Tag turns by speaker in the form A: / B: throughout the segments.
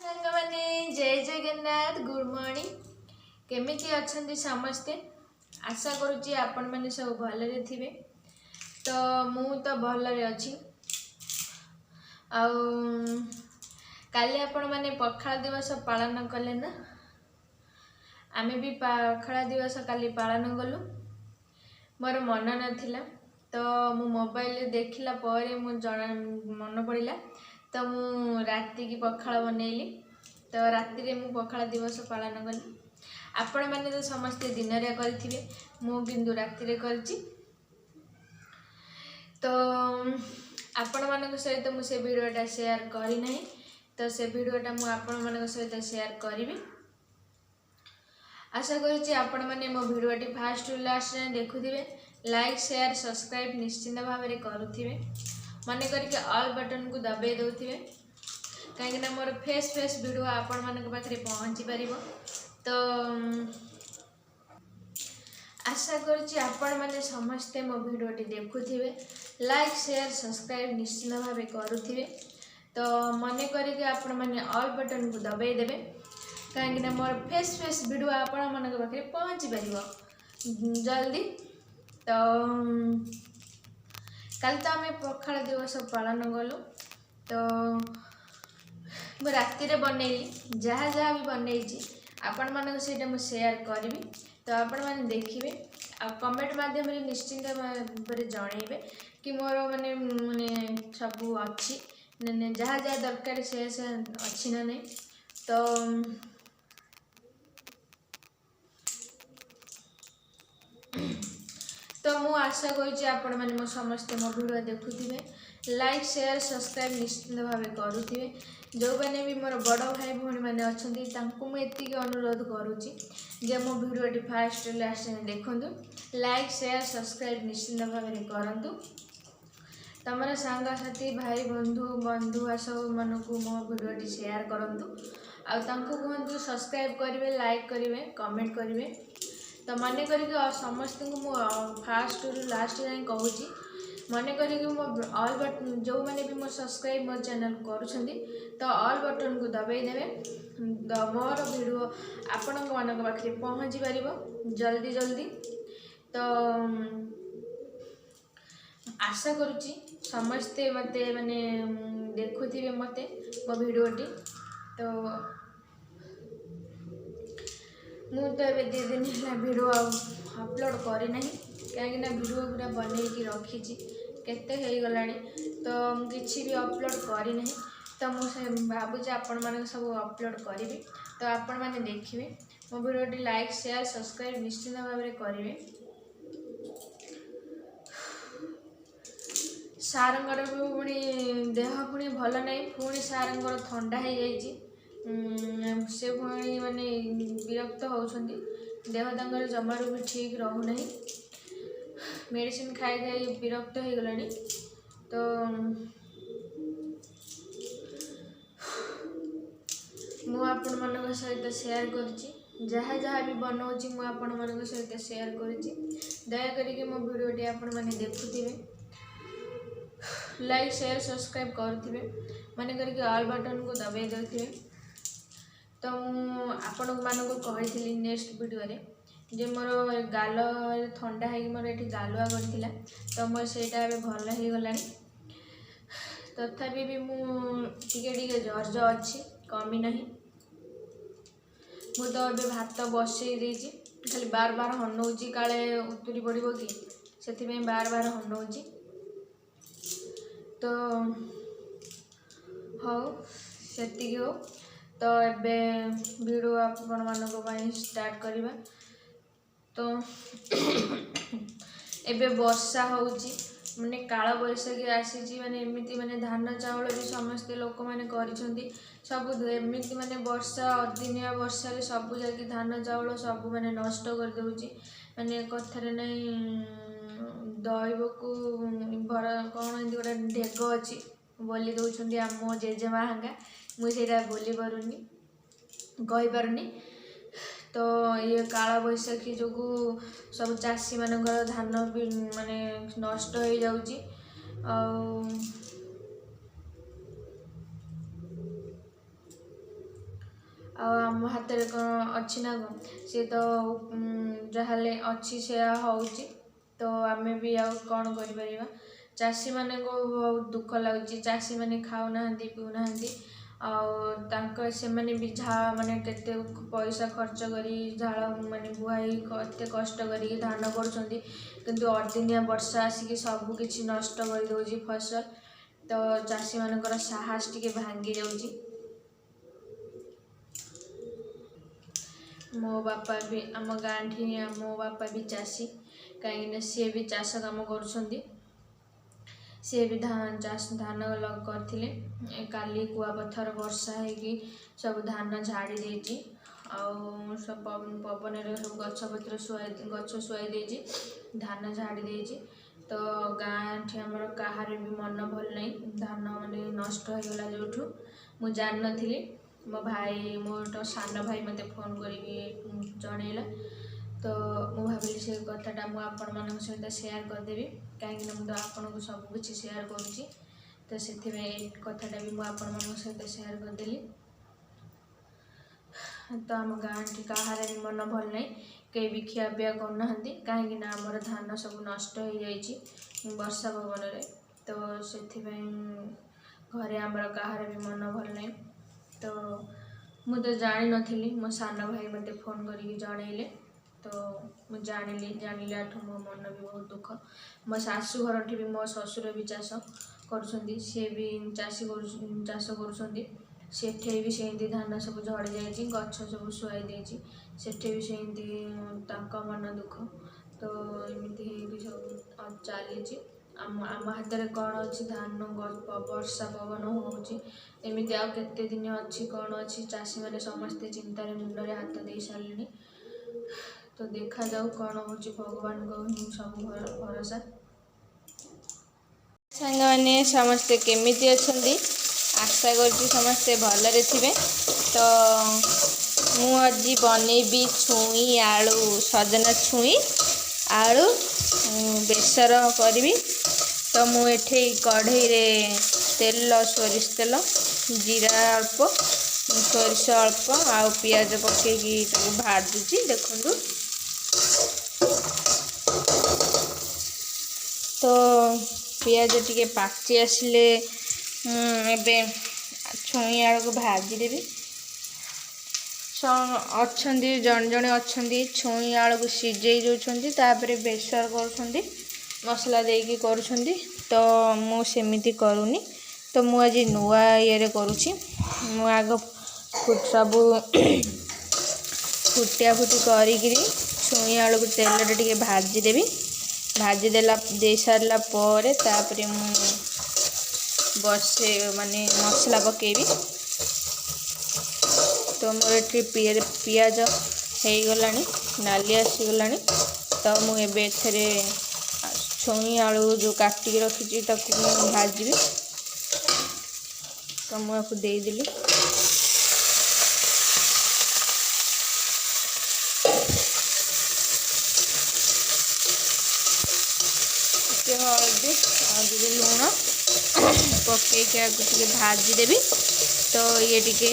A: सांग माने जय जगन्नाथ गुड मॉर्निंग केमिति अछंती समस्ते आशा करूची आपण माने सब भलरे थिबे। तो मु तो भलरे अछि। आउ काली आपण माने पखाळ दिवस पालन कले ना। आमे भी पखाळ दिवस काली पालन कलु। मोर मन नथिला तो मु मोबाइल देखिला परे मु मन पड़िला तो मु राति की पखाळ बनैली। तो राति रे मु पखाळ दिवस पालन कली। आपण माने तो समस्त दिन रे करथिबे मु बिंदु राति रे करछि। तो आपण मानक सहित मु से वीडियोटा शेयर करी नहीं तो से वीडियोटा मु आपण मानक सहित शेयर करिवि। आशा करूची आपण माने मो वीडियोटी फास्ट टू लास्ट रे देखुथिबे। लाइक शेयर सब्सक्राइब निश्चिंत भाव में करुथिबे। मने करके ऑल बटन को दबाई दउथिबे कहीं ना मोर फेस वीडियो आपण मानक पाखरे पहुंची परिबो। तो आशा करूची आपण माने समस्त मो वीडियोटी देखुथिबे। लाइक शेयर सब्सक्राइब निश्चिंत भाव में करुथिबे। तो मने करके आपण माने ऑल बटन को दबाई देबे कहीं ना मोर फेस वीडियो आपण मानक पाखरे पहुंची परिबो जल्दी। तो कल तो आम पखाळ दिवस पालन कलु। तो मु राति रे बनैली जहाँ जहाँ भी बनैछि आपण मानक सेटा मु शेयर करी। तो आपण माने देखिबे आ कमेंट माध्यम रे निश्चिंत भाव जनइबे कि मोर माने माने सब अच्छी ने जहाँ जहाँ दरकार से अच्छी ना नहीं। तो मु आशा करूची आपण माने मो समस्त मो वीडियो देखुथिबे। लाइक शेयर सब्सक्राइब निश्चिंत भाव करुथिबे। जो मैंने भी मोर बड़ भाई भौणी मैंने अच्छा तांको मु एतिक अनुरोध करुची जे मो वीडियोटी फास्ट लास्ट देखंतु। लाइक शेयर सब्सक्राइब निश्चिंत भाव करंतु। तमरा सांगसाथी भाई बंधु सब मानकु मो वीडियोटी शेयर करंतु। आ तांको कहंतु सब्सक्राइब करिवे लाइक करिवे कमेंट करिवे। तो मन करके समस्त को फास्ट रु लास्ट जाए कहूँ मन करके मो ऑल बटन जो मैंने भी मो सब्सक्राइब मो चैनल करुँच तो ऑल बटन को दबाई देवे मोर वीडियो आपण मान पाखे पहुँची पार जल्दी। तो आशा करुच्ची समस्ते मते माने देखुथिबे मते मो वीडियोटी। तो मु तो ए 2 दिन है वीडियो अपलोड करी नहीं कहीं वीडियो पूरा बनईकी रखी केते हो गलानी। तो किसी भी अपलोड करी नहीं तो मुझे भावुँ आपण मान सब अपलोड करी। तो आपण मैंने देखिए मो वीडियोटी लाइक शेयर सब्सक्राइब निश्चिंत भाव में करेंगे। सारंगर भी पुणी देह पुणी भल ना पुणी सारंगर थंडा हो जाइए से पुणी माने विरक्त होउछंती देह तांकर जमारू भी ठीक रहूना मेडिसिन खाई खाई विरक्त हो गलानी। तो मु आपण मानक सहित शेयर करछि जहाँ जहाँ भी बनाऊँगी मु आपण मानक सहित शेयर करछि। दया करके मो वीडियोटी आपण माने देखुथिबे लाइक शेयर सब्सक्राइब करुथिबे माने करके ऑल बटन को दबाई देथिबे। तो आपण मानक कही नेक्स्ट वीडियो रे जे मोर गाल थंडा है मोर ये गालुआ करथिला तो मोर सेटा ए भल हो गलानी। तथापि भी मु टिके जर्ज अच्छी कमी नहीं। मु तो ए भात बसई देछि खाली बार बार हनौची काले उतुरी पड़ो कि से बार बार हनौची। तो हो सेतिकी हो। तो एबे वीडियो आपण मानक स्टार्ट करवा। तो एबे वर्षा होउची माने काल बैसाखी आसी माने एमिति माने धान चावल भी समस्त लोक माने करिसंती सब एमिति माने वर्षा अदिनिया वर्षा रे सब जाके धान चावल सब माने नष्ट कर दउची माने कथरे नहीं दैव को भर कौन एमती गोटे ढेग अच्छी बोली दौरान आम जेजेमा हांगा मुझे बोली पारुनी कही पारुनी। तो ये काला बैसाखी जो सब चाषी मानकर धान भी माने नष्ट हो जाउची। आम हाथ में कौन अच्छी ना कौन सी तो जहाँ अच्छी से होउची तो आम भी आ कौन कर चाषी माने को बहुत दुख लगुच चाषी माने खाऊना पीऊना से भी झा माने केते पैसा खर्च करी झाड़ माने बुहाई एत कष्ट करी धान करूँ अदिनिया वर्षा आसिक सबकि नष्ट कर दौर फसल तो चाषी मानकर साहस टिके भांगी जाऊँगी। मो बापा भी आम गाँठी मो बापा भी चाषी कहीं सी भी चाष काम कर सी भी धान करथिले काली कुआपथर वर्षा होगी सब धान झाड़ी देती सब पवन सब गछपत्र गछ शुआई देती धान झाड़ी देती तो गाँठी आमर कहार भी मन भल नहीं धान माने नष्ट हो गला जो मु जान नी मो भाई मोर सान भाई मते फोन करके जनइला तो मु भाविली से कथाटा मु आपण मान सहित शेयर करदेवी कहीं मुझे आपन को सबकि शेयर करुँची तो से कथाटा भी मुझे सहित शेयर करदेली। तो आम गाँठी कहार भी मन भल नहीं कई भी खियापिया करना कहीं आमर धान सब नष्ट हो जाइए वर्षा पवन तो से घरे आमर कहार भी मन भल नहीं तो मु तो जानी नी मो सान भाई मते फोन करके जनइले तो मु जानिला मो मन भी बहुत दुख मो शाशु घर भी मो ससुर भी चाष कर सी भी चाष कर सेठे भी सेमती धान सब झड़ जाइए गछ सब शुआई देती सेठे भी सेमती मन दुख तो एमती सब चली आम हाथ में कौन अच्छी धान वर्षा पवन होमती आउ केते दिन अच्छी कौन अच्छी चाषी मैंने समस्ते चिंतार मुंडे हाथ दे सारे तो देखा जाऊ कौन हो भगवान को ही सब भरोसा। सांग मैंने समस्ते केमिति अच्छंदी आशा करছি समस्ते भलरे थिबे तो मु आज बनैबी छुई आलू सजना छुई आलू बेसर करी तो मुझे कढ़ई रे तेल सोरिष तेल जीरा अल्प सोरिष अल्प आउ पियाज पकईकी भाजुची देखु तो पियाज टिके पाची आसिले एबे छुई आलू को भाजी देवी अच्छा जन जन अच्छा छुई आलू को सीझे जोपर बेसर कर मसला देकी करुँच तो मु सेमिति करूनी तो मु आज नुआ ये करुँची मु आग सब फुटिया फुटी करी छुई आलू को तेल टे भाजीदेवी भाजीदेला दे सारा पर तापर मु बसे माने मसला पकेबी तो मोर पियाज हो गला नाली आसीगला तो मुझे छुई आलू जो काटिक रखी भाजी तो मुझे देदेली हल्दी आदि लुण पकईके भाजीदेवी तो ये टिके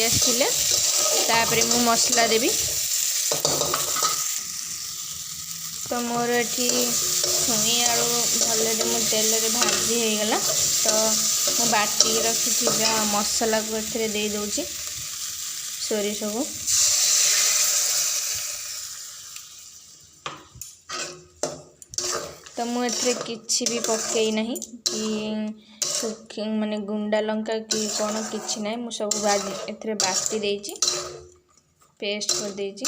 A: आसिले तापर मु मसला देवी तो मोर ये छुई आलू भल मो तेल भाजी हो गला तो मु बाटी रखी मसला को दे दूची सोरिष को तो मुझे किसी भी पकई नहीं कि माने गुंडा लंका कि कौन किसी ना मु सब ए बाटी देची पेस्ट कर देची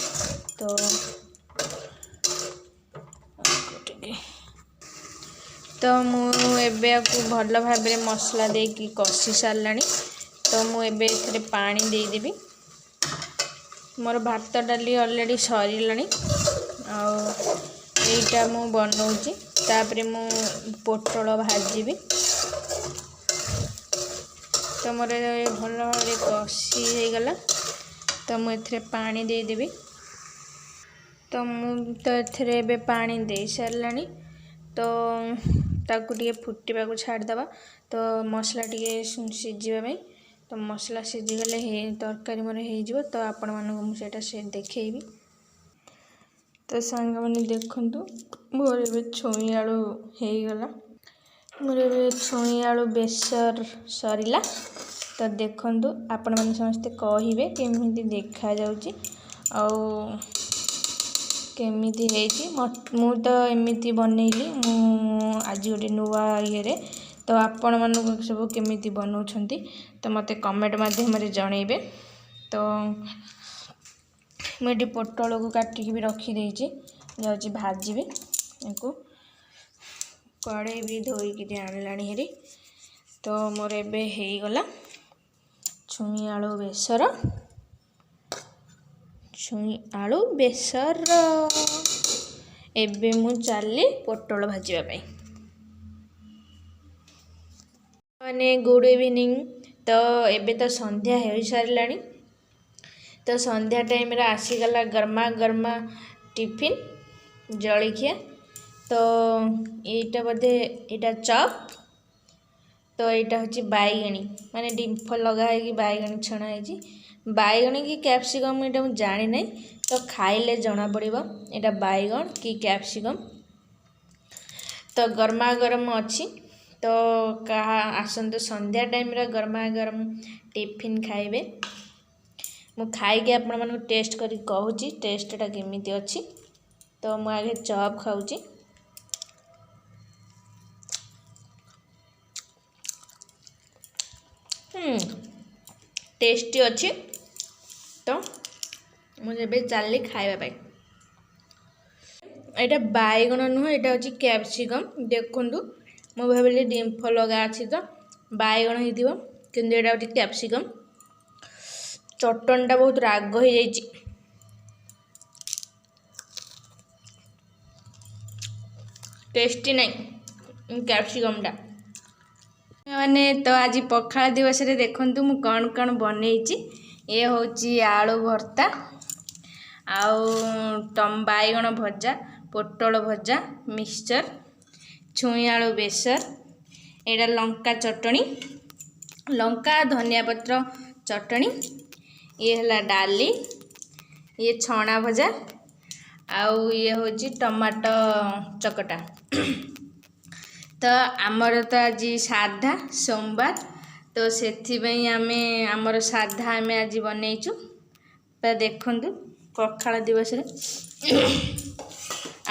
A: तो मुझे भल भाव मसला देकी कषि सारा तो मुझे पानी देदेवी मोर भात डाली ऑलरेडी सरीलानी आईटा मु बनाऊँगी तापर मु पोटल भाजीबी तो मोर भल भाव कषि हो गला तो मुझे पानी देदेवी तो मुझे पानी दे सारा तो ताकू टे फुटवा को छाड़देवा तो मसला टे सीझापी तो मसला सीझीगले तरकारी मोर हो तो आपण मानक मुझे से देखी। तो सांग मैंने देखु मोर ए छुई आलू हो गला मोर ए छुई आलू बेसर सरला। तो देखु आपण मैंने समस्ते कहे केमी देखा जाऊँगी केमिति है मु तो एमती बनैली आज गोटे नुआ ये तो आपण मानक सब केमिति बनाउछंती तो मते कमेंट माध्यम जनइबे। तो मुझे पोटल को काटिक भी रखी जाऊँगी भाजी को कड़े भी धोईक आणला हेरी। तो मोर एबे हो गला छुई आलू बेसर एबे मु चली पोटल भाजवाई माने गुड इवनिंग। तो एबे तो संध्या हो सारा तो संध्या टाइम रे आसीगला गरमा गरमा टिफिन जलखिया। तो यहीटा बोधे यहाँ चप तो यहाँ हूँ बैगणी माने डिम्फ लगा है कि बैगणी छणा है बैगणी कि कैप्सिकम यहाँ मुझे जानी ना तो खाइले जना पड़ो यहाँ बैगण कि कैप्सिकम। तो गरमा गरम अच्छी तो कहा आसतु संध्या टाइम रे गरमा गरम टिफिन खाइबे। मु खाई आपण मन टेस्ट करी कहूँ टेस्टा केमिति अच्छी। तो मु आगे चप खाऊँ टेस्टी अच्छी। तो मुझे चली खाइबा यहाँ बैगण नुह यहाँ हूँ कैप्सिकम देखु मु भाविली डिम्फ लगा अच्छी तो बैगण हो किंतु यहाँ हूँ कैप्सिकम चटनटा बहुत राग हो जाइए टेस्टी नहीं कैप्सिकमटा मैंने। तो आज पखाल दिवस रे देखंतु मु कौन कौन बनईची ये हूँ आलू भर्ता बैगण भजा पोटल भजा मिक्सचर छुई आलू बेसर यहाँ लंका चटनी लंका धनिया पत्र चटनी ये है डाली ये छणा भजा आउ ये हूँ टमाटो चकटा। तो आमर तो आज साधा सोमवार तो से आमर साधा आम आज बनईचु। तो देखु पखाल दिवस रे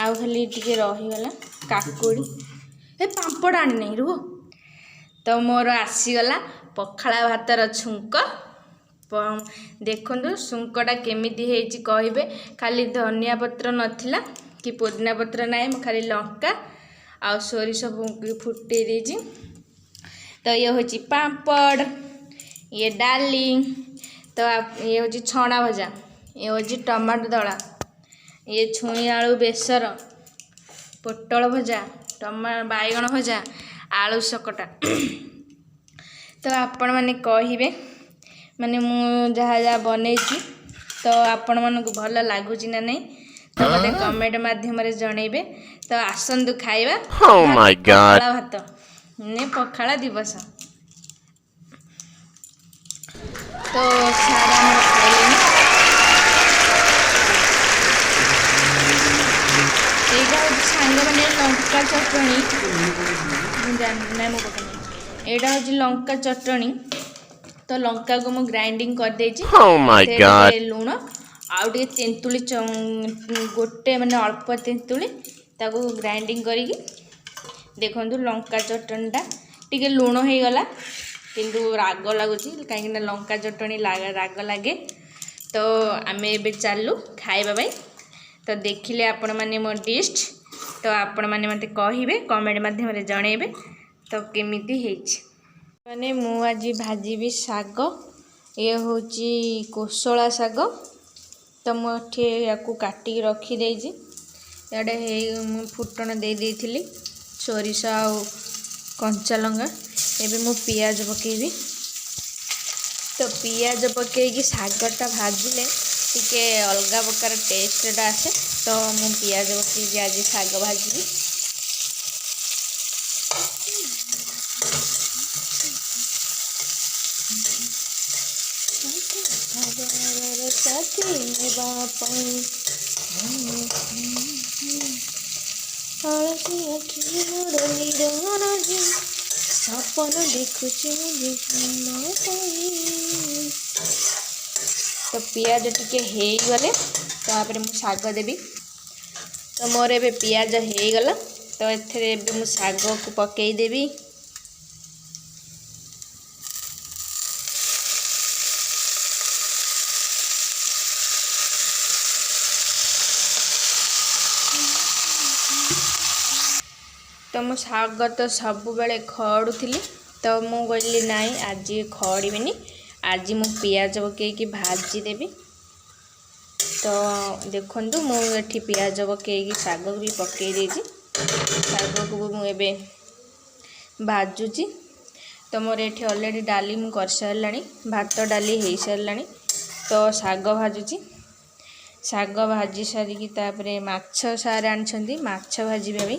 A: आउ खाली टिके रहीगला काकुड़ी ए पापड़ आनी नहीं रुह। तो मोर आसीगला पखाला भातर छुंक देखु छुंकटा केमिति हेची कहिबे खाली धनिया पत्र नथिला कि पुदीना पत्र नाई मु खाली लंका आ सोरिष फुटे देजी। तो ये हूँ पापड़ ये डाली तो ये हूँ छणा भजा ये हूँ टमाटो दला ये छुई आलू बेसर पोटल भजा बैगण भजा आलू चकटा। तो आपण मैंने कहे माने मु जहाँ जहाँ बनईची तो आपण मानक भल लगुच ना नहीं तो मते कमेंट माध्यम जनइबे। तो आसंतु खाइबा पखाला भात ने पखाला दिवस। तो सारा हम खाइले यहाँ सांग मैंने लंका चटनी यहाँ हूँ लंका चटनी। तो लंका को मुझे ग्राइंडिंग कर देछि लुण आउ टे तेंतुली गोटे माने अल्प तेंतुली ताको ग्राइंडिंग करी देखु लंका चटनीटा टिके लुण हो गला किंतु राग लगुच कहीं लंका चटनी राग लगे। तो आम ए चलू खाइबा। तो देखिले आपण माने मो डिश तो आपण माने मते कहिबे कमेंट माध्यम जनइबे तो केमिति हेछि। माने मु आज भाजी साग ये हूँ कोशला साग। तो मुझे या काटिक रखी देजी इे फुटण दे देइथिली सोरिष आ कंचा लंका एबे मु पियाज पकेबी। तो पियाज पकईकी सागटा भाजिले टिके अलग प्रकार टेस्टा आसे। तो मु पियाज पकईकी आज साग भाजी। ନେବା ପାଇଁ ଆଳସୀ ଆଖି ମୋର ନିରଜି ସପନ ଦେଖୁଛି ମୁଁ ଜୀବନ ପାଇଁ। तो पियाज टिके ହେଇଗଲେ तापर मु शाग देबी। तो मोर ए पियाज हो गला तो एथे मु शाग को पकई देबी। तो मु शाग तो सब बेले खड़ुली तो मु कहली नाई आज खड़बी आज मु पियाज पकईकी भाजी देबी। तो देखु मुझे पियाज पकईकी शाग भी पकई देजी शाग को मुझे भाजुची। तो मोर ये ऑलरेडी डाली मु कर सारा भात डाली हो सारा तो शाग भाजुची शाग भाजी सारिकी तापरे माछ सार आनी माछ भाजवा भी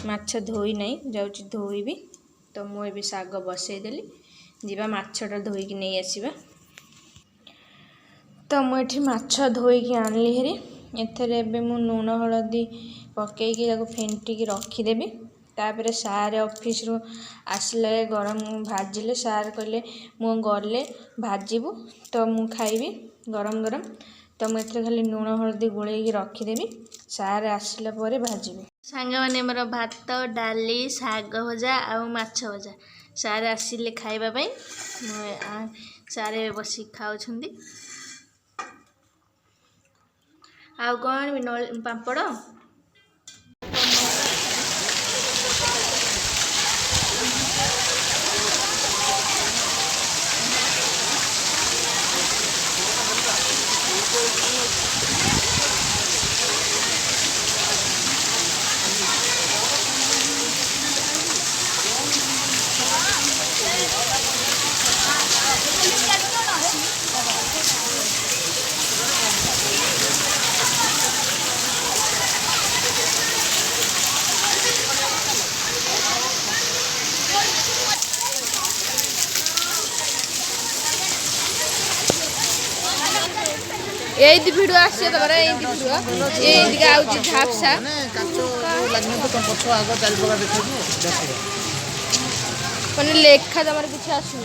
A: माछ धोई नहीं जाऊँगी धोईबी। तो मुझे शाग बसईदेली जीवा माछटा धोईकी नहीं आसवा। तो मुझे माछ धोईकी आनली हेरी एथर मु लुण हलदी पकईकी फेंटिकी रखीदेवी। तापर सार ऑफिस रू आसले गरम भाजिले सार कहले मु गले भाजबू तो मु खाइबी गरम गरम। तो मुझे खाली लुण हलदी गोलैकी रखीदेवी सार आसला पर भाजबी। सांग मैंने मोर भात डाली शाग भजा आउ माछ भजा सारे आसिले खाइबा सारे बस खाऊ आउ कौन भी पापड़ ये भिडियो आसे तमर ये भिडियो ये आउची झापसा माने लेखा तमर किछ आसु।